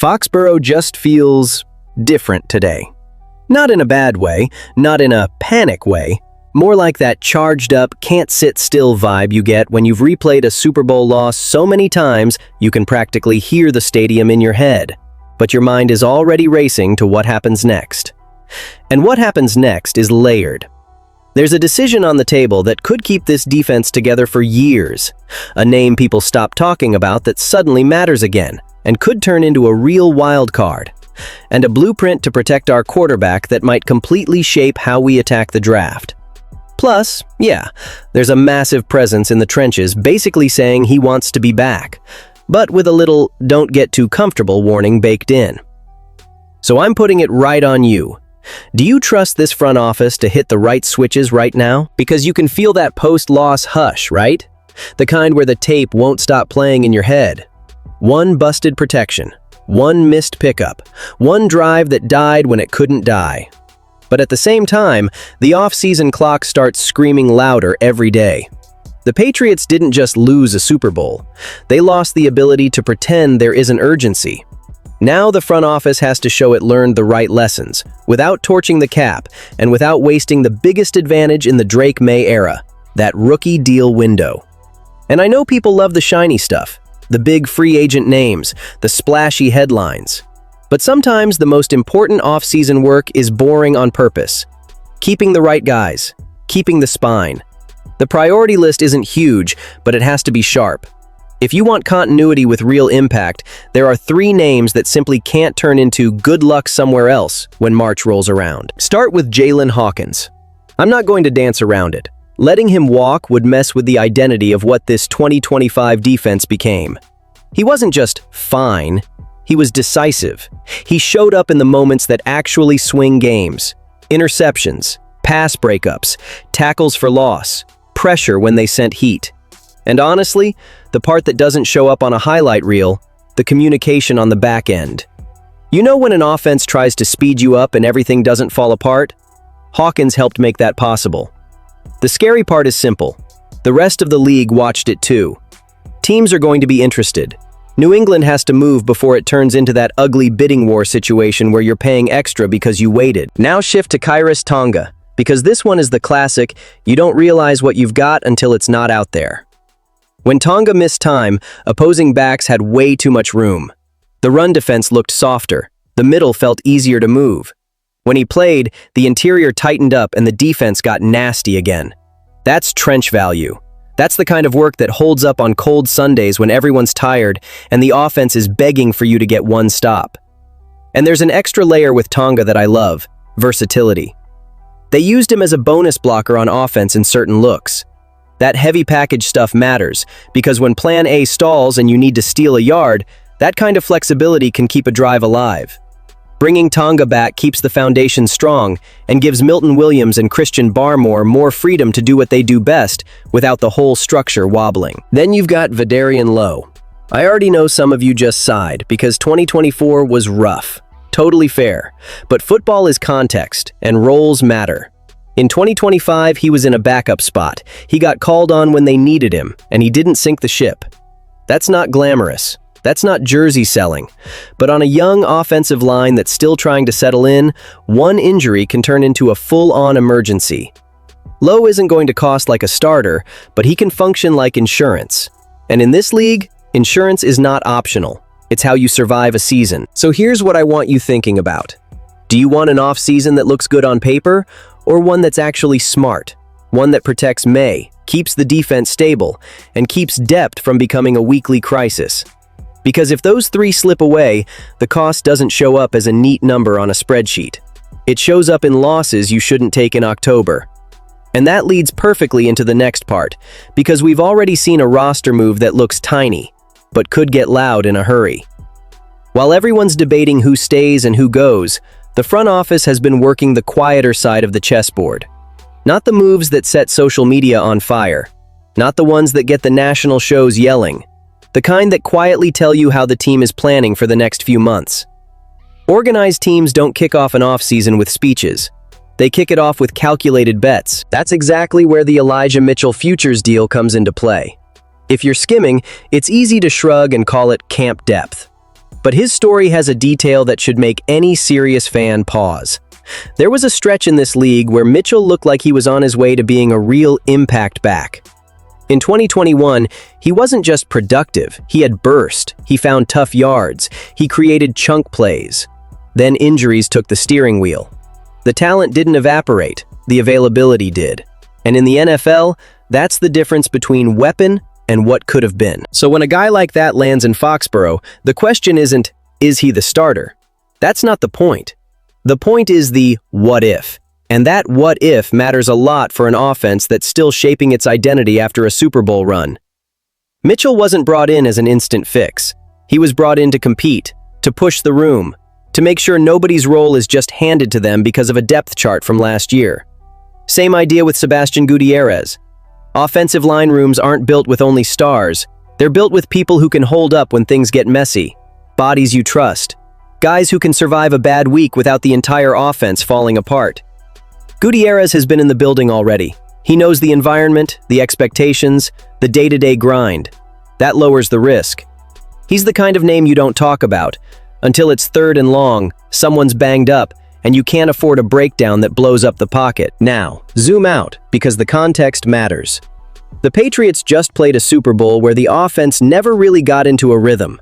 Foxborough just feels different today. Not in a bad way, not in a panic way, more like that charged up, can't sit still vibe you get when you've replayed a Super Bowl loss so many times you can practically hear the stadium in your head. But your mind is already racing to what happens next. And what happens next is layered. There's a decision on the table that could keep this defense together for years. A name people stop talking about that suddenly matters again and could turn into a real wild card. And a blueprint to protect our quarterback that might completely shape how we attack the draft. Plus, yeah, there's a massive presence in the trenches basically saying he wants to be back, but with a little "don't get too comfortable" warning baked in. So I'm putting it right on you. Do you trust this front office to hit the right switches right now? Because you can feel that post-loss hush, right? The kind where the tape won't stop playing in your head. One busted protection, one missed pickup, one drive that died when it couldn't die. But at the same time, the offseason clock starts screaming louder every day. The Patriots didn't just lose a Super Bowl. They lost the ability to pretend there isn't urgency. Now the front office has to show it learned the right lessons, without torching the cap, and without wasting the biggest advantage in the Maye era, that rookie deal window. And I know people love the shiny stuff, the big free agent names, the splashy headlines. But sometimes the most important off-season work is boring on purpose. Keeping the right guys, keeping the spine. The priority list isn't huge, but it has to be sharp. If you want continuity with real impact, there are 3 names that simply can't turn into good luck somewhere else when March rolls around. Start with Jalen Hawkins. I'm not going to dance around it. Letting him walk would mess with the identity of what this 2025 defense became. He wasn't just fine, he was decisive. He showed up in the moments that actually swing games. Interceptions, pass breakups, tackles for loss, pressure when they sent heat. And honestly, the part that doesn't show up on a highlight reel, the communication on the back end. You know when an offense tries to speed you up and everything doesn't fall apart? Hawkins helped make that possible. The scary part is simple. The rest of the league watched it too. Teams are going to be interested. New England has to move before it turns into that ugly bidding war situation where you're paying extra because you waited. Now shift to Khyiris Tonga, because this one is the classic, you don't realize what you've got until it's not out there. When Tonga missed time, opposing backs had way too much room. The run defense looked softer. The middle felt easier to move. When he played, the interior tightened up and the defense got nasty again. That's trench value. That's the kind of work that holds up on cold Sundays when everyone's tired and the offense is begging for you to get one stop. And there's an extra layer with Tonga that I love: versatility. They used him as a bonus blocker on offense in certain looks. That heavy package stuff matters, because when plan A stalls and you need to steal a yard, that kind of flexibility can keep a drive alive. Bringing Tonga back keeps the foundation strong and gives Milton Williams and Christian Barmore more freedom to do what they do best without the whole structure wobbling. Then you've got Vederian Lowe. I already know some of you just sighed because 2024 was rough. Totally fair. But football is context, and roles matter. In 2025, he was in a backup spot. He got called on when they needed him, and he didn't sink the ship. That's not glamorous. That's not jersey selling. But on a young offensive line that's still trying to settle in, one injury can turn into a full-on emergency. Lowe isn't going to cost like a starter, but he can function like insurance. And in this league, insurance is not optional. It's how you survive a season. So here's what I want you thinking about. Do you want an off-season that looks good on paper, or one that's actually smart? One that protects Maye, keeps the defense stable, and keeps depth from becoming a weekly crisis? Because if those 3 slip away, the cost doesn't show up as a neat number on a spreadsheet. It shows up in losses you shouldn't take in October. And that leads perfectly into the next part, because we've already seen a roster move that looks tiny, but could get loud in a hurry. While everyone's debating who stays and who goes, the front office has been working the quieter side of the chessboard. Not the moves that set social media on fire. Not the ones that get the national shows yelling. The kind that quietly tell you how the team is planning for the next few months. Organized teams don't kick off an off-season with speeches. They kick it off with calculated bets. That's exactly where the Elijah Mitchell futures deal comes into play. If you're skimming, it's easy to shrug and call it camp depth. But his story has a detail that should make any serious fan pause. There was a stretch in this league where Mitchell looked like he was on his way to being a real impact back. In 2021, he wasn't just productive, he had burst, he found tough yards, he created chunk plays. Then injuries took the steering wheel. The talent didn't evaporate, the availability did. And in the NFL, that's the difference between weapon and what could have been. So when a guy like that lands in Foxborough, the question isn't, is he the starter? That's not the point. The point is the what if. And that what if matters a lot for an offense that's still shaping its identity after a Super Bowl run. Mitchell wasn't brought in as an instant fix. He was brought in to compete, to push the room, to make sure nobody's role is just handed to them because of a depth chart from last year. Same idea with Sebastian Gutierrez. Offensive line rooms aren't built with only stars. They're built with people who can hold up when things get messy, bodies you trust, guys who can survive a bad week without the entire offense falling apart. Gutierrez has been in the building already. He knows the environment, the expectations, the day-to-day grind. That lowers the risk. He's the kind of name you don't talk about until it's third and long, someone's banged up, and you can't afford a breakdown that blows up the pocket. Now, zoom out, because the context matters. The Patriots just played a Super Bowl where the offense never really got into a rhythm.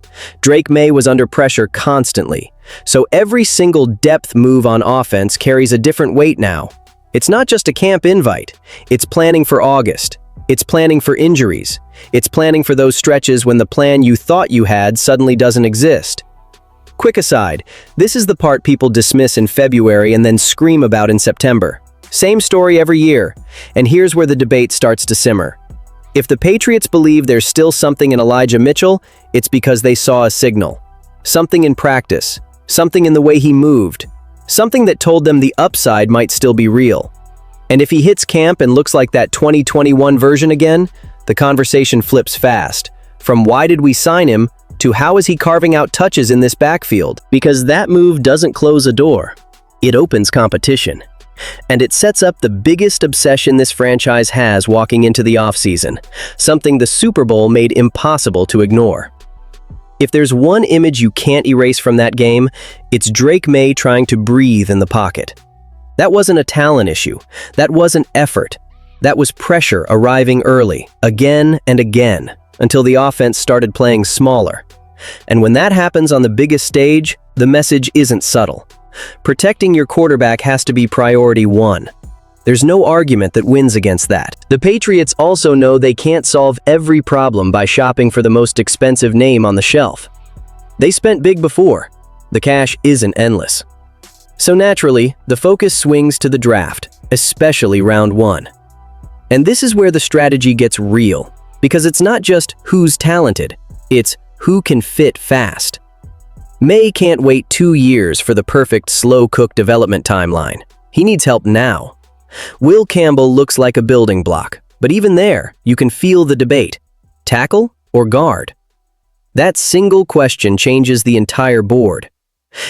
Maye was under pressure constantly, so every single depth move on offense carries a different weight now. It's not just a camp invite, it's planning for August. It's planning for injuries. It's planning for those stretches when the plan you thought you had suddenly doesn't exist. Quick aside, this is the part people dismiss in February and then scream about in September. Same story every year, and here's where the debate starts to simmer. If the Patriots believe there's still something in Elijah Mitchell, it's because they saw a signal. Something in practice, something in the way he moved, something that told them the upside might still be real. And if he hits camp and looks like that 2021 version again, the conversation flips fast. From why did we sign him to how is he carving out touches in this backfield? Because that move doesn't close a door. It opens competition. And it sets up the biggest obsession this franchise has walking into the offseason, something the Super Bowl made impossible to ignore. If there's one image you can't erase from that game, it's Maye trying to breathe in the pocket. That wasn't a talent issue. That wasn't effort. That was pressure arriving early, again and again, until the offense started playing smaller. And when that happens on the biggest stage, the message isn't subtle. Protecting your quarterback has to be priority one. There's no argument that wins against that. The Patriots also know they can't solve every problem by shopping for the most expensive name on the shelf. They spent big before. The cash isn't endless. So naturally, the focus swings to the draft, especially round one. And this is where the strategy gets real, because it's not just who's talented, it's who can fit fast. Maye can't wait 2 years for the perfect slow-cooked development timeline. He needs help now. Will Campbell looks like a building block, but even there, you can feel the debate. Tackle or guard? That single question changes the entire board.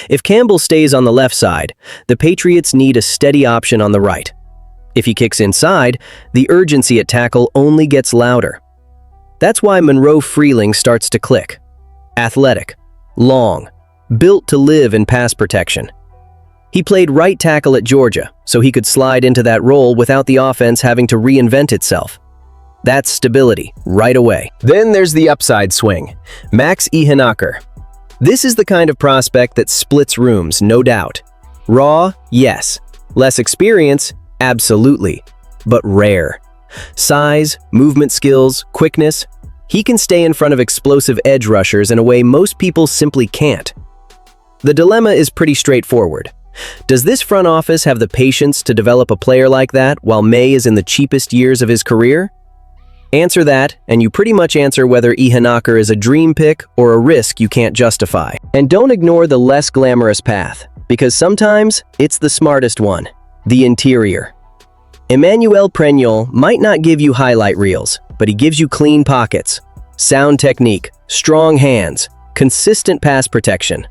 If Campbell stays on the left side, the Patriots need a steady option on the right. If he kicks inside, the urgency at tackle only gets louder. That's why Monroe Freeling starts to click. Athletic, long, built to live in pass protection. He played right tackle at Georgia, so he could slide into that role without the offense having to reinvent itself. That's stability, right away. Then there's the upside swing, Max Ihanaker. This is the kind of prospect that splits rooms, no doubt. Raw, yes. Less experience, absolutely. But rare. Size, movement skills, quickness. He can stay in front of explosive edge rushers in a way most people simply can't. The dilemma is pretty straightforward. Does this front office have the patience to develop a player like that while Maye is in the cheapest years of his career? Answer that, and you pretty much answer whether Ihanaker is a dream pick or a risk you can't justify. And don't ignore the less glamorous path, because sometimes it's the smartest one, the interior. Emmanuel Pregnol might not give you highlight reels, but he gives you clean pockets, sound technique, strong hands, consistent pass protection.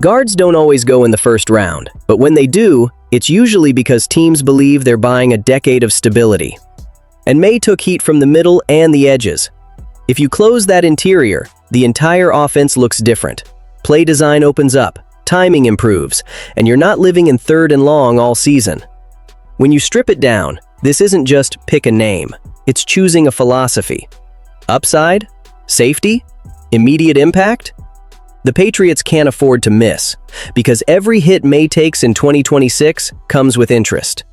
Guards don't always go in the first round, but when they do, it's usually because teams believe they're buying a decade of stability. And Maye took heat from the middle and the edges. If you close that interior, the entire offense looks different. Play design opens up, timing improves, and you're not living in third and long all season. When you strip it down, this isn't just pick a name, it's choosing a philosophy. Upside? Safety? Immediate impact? The Patriots can't afford to miss, because every hit Maye takes in 2026 comes with interest.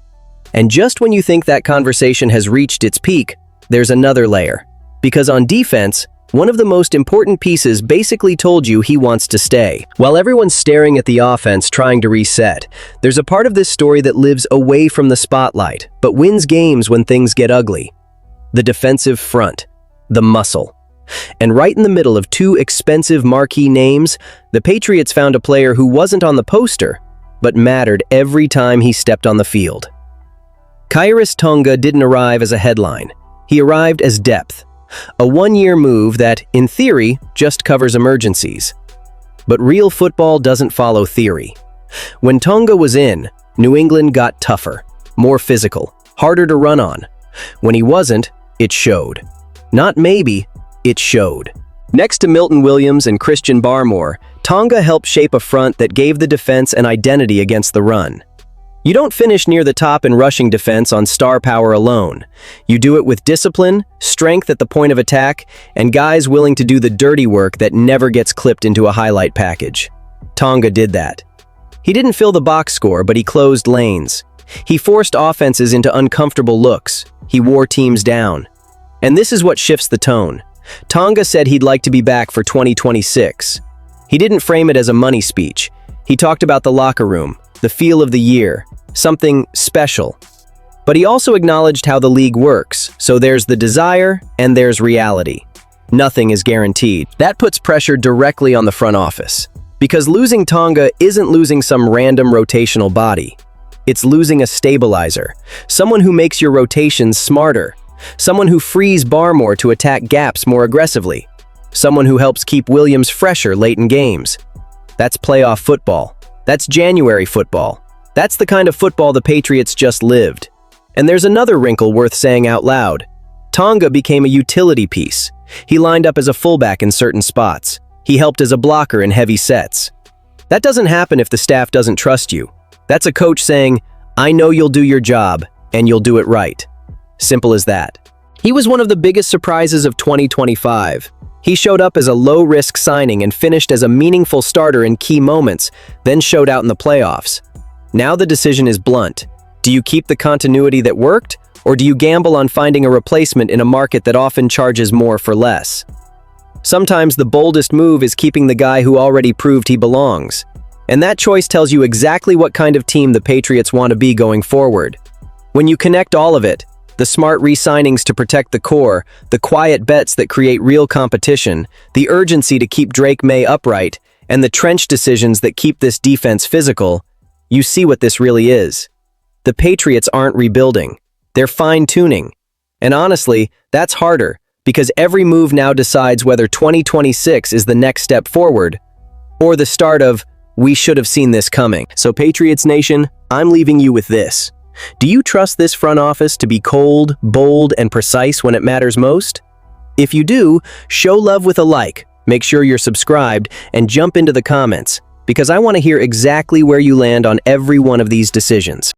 And just when you think that conversation has reached its peak, there's another layer. Because on defense, one of the most important pieces basically told you he wants to stay. While everyone's staring at the offense trying to reset, there's a part of this story that lives away from the spotlight, but wins games when things get ugly. The defensive front. The muscle. And right in the middle of two expensive marquee names, the Patriots found a player who wasn't on the poster, but mattered every time he stepped on the field. Khyiris Tonga didn't arrive as a headline. He arrived as depth. A one-year move that, in theory, just covers emergencies. But real football doesn't follow theory. When Tonga was in, New England got tougher, more physical, harder to run on. When he wasn't, it showed. Not maybe, it showed. Next to Milton Williams and Christian Barmore, Tonga helped shape a front that gave the defense an identity against the run. You don't finish near the top in rushing defense on star power alone. You do it with discipline, strength at the point of attack, and guys willing to do the dirty work that never gets clipped into a highlight package. Tonga did that. He didn't fill the box score, but he closed lanes. He forced offenses into uncomfortable looks. He wore teams down. And this is what shifts the tone. Tonga said he'd like to be back for 2026. He didn't frame it as a money speech. He talked about the locker room, the feel of the year, something special. But he also acknowledged how the league works, so there's the desire and there's reality. Nothing is guaranteed. That puts pressure directly on the front office. Because losing Tonga isn't losing some random rotational body. It's losing a stabilizer, someone who makes your rotations smarter, someone who frees Barmore to attack gaps more aggressively, someone who helps keep Williams fresher late in games. That's playoff football. That's January football. That's the kind of football the Patriots just lived. And there's another wrinkle worth saying out loud. Tonga became a utility piece. He lined up as a fullback in certain spots. He helped as a blocker in heavy sets. That doesn't happen if the staff doesn't trust you. That's a coach saying, I know you'll do your job, and you'll do it right. Simple as that. He was one of the biggest surprises of 2025. He showed up as a low-risk signing and finished as a meaningful starter in key moments, then showed out in the playoffs. Now the decision is blunt. Do you keep the continuity that worked, or do you gamble on finding a replacement in a market that often charges more for less? Sometimes the boldest move is keeping the guy who already proved he belongs. And that choice tells you exactly what kind of team the Patriots want to be going forward. When you connect all of it, the smart re-signings to protect the core, the quiet bets that create real competition, the urgency to keep Drake Maye upright, and the trench decisions that keep this defense physical, you see what this really is. The Patriots aren't rebuilding. They're fine-tuning. And honestly, that's harder, because every move now decides whether 2026 is the next step forward, or the start of, we should have seen this coming. So Patriots Nation, I'm leaving you with this. Do you trust this front office to be cold, bold, and precise when it matters most? If you do, show love with a like, make sure you're subscribed, and jump into the comments, because I want to hear exactly where you land on every one of these decisions.